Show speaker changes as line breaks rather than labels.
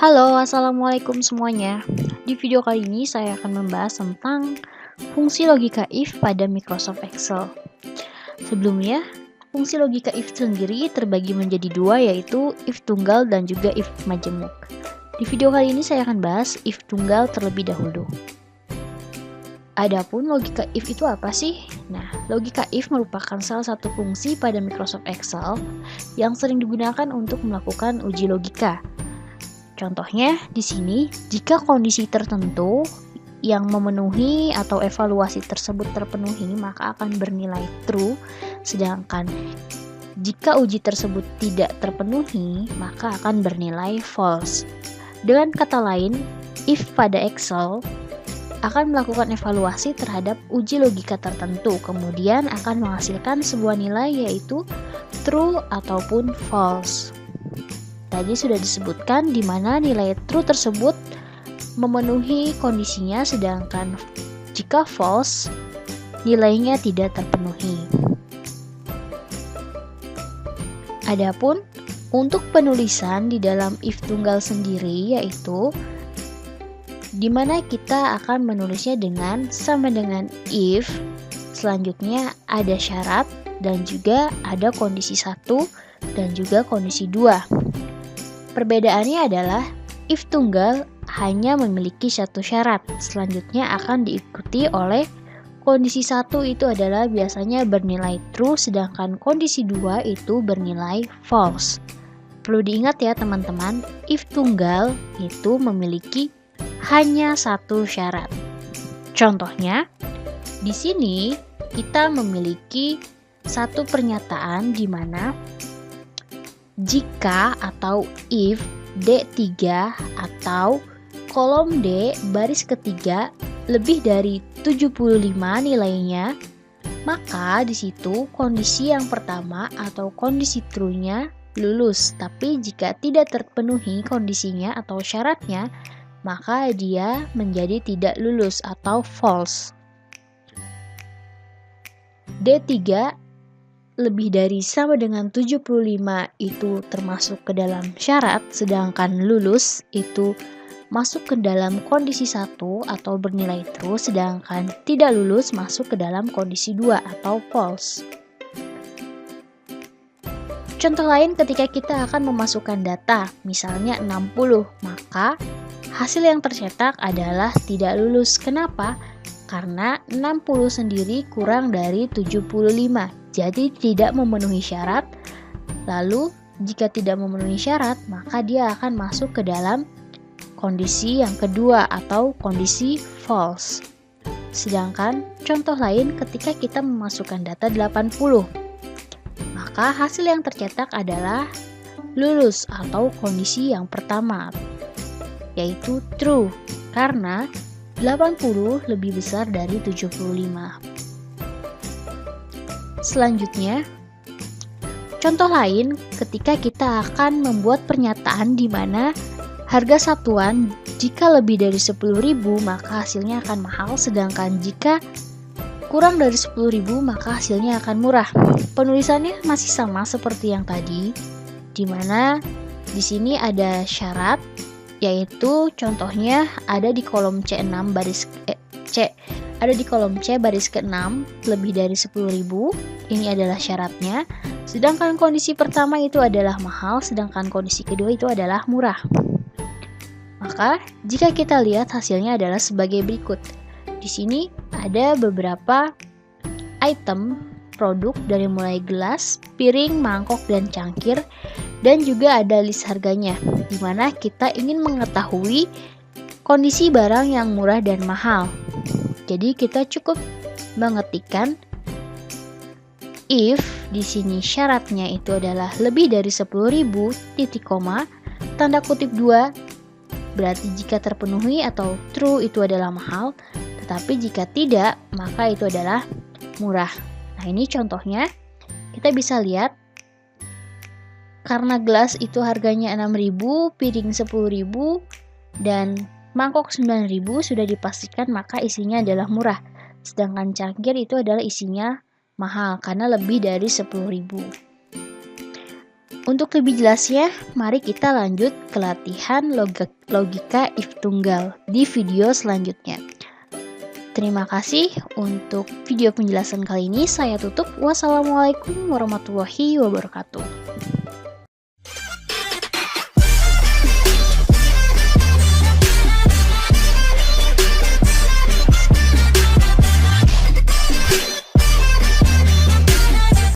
Halo, assalamualaikum semuanya. Di video kali ini saya akan membahas tentang fungsi logika if pada Microsoft Excel. Sebelumnya, fungsi logika if sendiri terbagi menjadi dua, yaitu if tunggal dan juga if majemuk. Di video kali ini saya akan bahas if tunggal terlebih dahulu. Adapun logika if itu apa sih? Nah, logika if merupakan salah satu fungsi pada Microsoft Excel yang sering digunakan untuk melakukan uji logika. Contohnya di sini, jika kondisi tertentu yang memenuhi atau evaluasi tersebut terpenuhi, maka akan bernilai true, sedangkan jika uji tersebut tidak terpenuhi, maka akan bernilai false. Dengan kata lain, if pada Excel akan melakukan evaluasi terhadap uji logika tertentu, kemudian akan menghasilkan sebuah nilai yaitu true ataupun false. Tadi sudah disebutkan di mana nilai true tersebut memenuhi kondisinya, sedangkan jika false, nilainya tidak terpenuhi. Adapun untuk penulisan di dalam if tunggal sendiri, yaitu di mana kita akan menulisnya dengan sama dengan if, selanjutnya ada syarat dan juga ada kondisi 1 dan juga kondisi 2. Perbedaannya adalah if tunggal hanya memiliki satu syarat, selanjutnya akan diikuti oleh kondisi 1 itu adalah biasanya bernilai true, sedangkan kondisi 2 itu bernilai false. Perlu diingat ya teman-teman, if tunggal itu memiliki hanya satu syarat. Contohnya, di sini kita memiliki satu pernyataan di mana jika atau if D3 atau kolom D baris ketiga lebih dari 75 nilainya, maka di situ kondisi yang pertama atau kondisi true-nya lulus. Tapi jika tidak terpenuhi kondisinya atau syaratnya, maka dia menjadi tidak lulus atau false. D3 lebih dari sama dengan 75 itu termasuk ke dalam syarat, sedangkan lulus itu masuk ke dalam kondisi 1 atau bernilai true, sedangkan tidak lulus masuk ke dalam kondisi 2 atau false. Contoh lain ketika kita akan memasukkan data, misalnya 60, maka hasil yang tercetak adalah tidak lulus. Kenapa? Karena 60 sendiri kurang dari 75, jadi tidak memenuhi syarat. Lalu jika tidak memenuhi syarat, maka dia akan masuk ke dalam kondisi yang kedua atau kondisi false. Sedangkan contoh lain ketika kita memasukkan data 80, maka hasil yang tercetak adalah lulus atau kondisi yang pertama, yaitu true, karena 80 lebih besar dari 75. Selanjutnya, contoh lain ketika kita akan membuat pernyataan di mana harga satuan jika lebih dari 10.000 maka hasilnya akan mahal, sedangkan jika kurang dari 10.000 maka hasilnya akan murah. Penulisannya masih sama seperti yang tadi, di mana di sini ada syarat, yaitu contohnya ada di kolom C6 baris ada di kolom C baris ke-6 lebih dari 10.000, ini adalah syaratnya. Sedangkan kondisi pertama itu adalah mahal, sedangkan kondisi kedua itu adalah murah. Maka jika kita lihat hasilnya adalah sebagai berikut. Di sini ada beberapa item produk dari mulai gelas, piring, mangkok, dan cangkir, dan juga ada list harganya, di mana kita ingin mengetahui kondisi barang yang murah dan mahal. Jadi kita cukup mengetikkan if di sini syaratnya itu adalah lebih dari 10.000 titik koma tanda kutip 2, berarti jika terpenuhi atau true itu adalah mahal, tetapi jika tidak maka itu adalah murah. Nah, ini contohnya, kita bisa lihat karena gelas itu harganya 6.000, piring 10.000, dan mangkok 9.000 sudah dipastikan maka isinya adalah murah. Sedangkan cangkir itu adalah isinya mahal karena lebih dari 10.000. Untuk lebih jelasnya, mari kita lanjut ke latihan logika if tunggal di video selanjutnya. Terima kasih untuk video penjelasan kali ini. Saya tutup. Wassalamualaikum warahmatullahi wabarakatuh.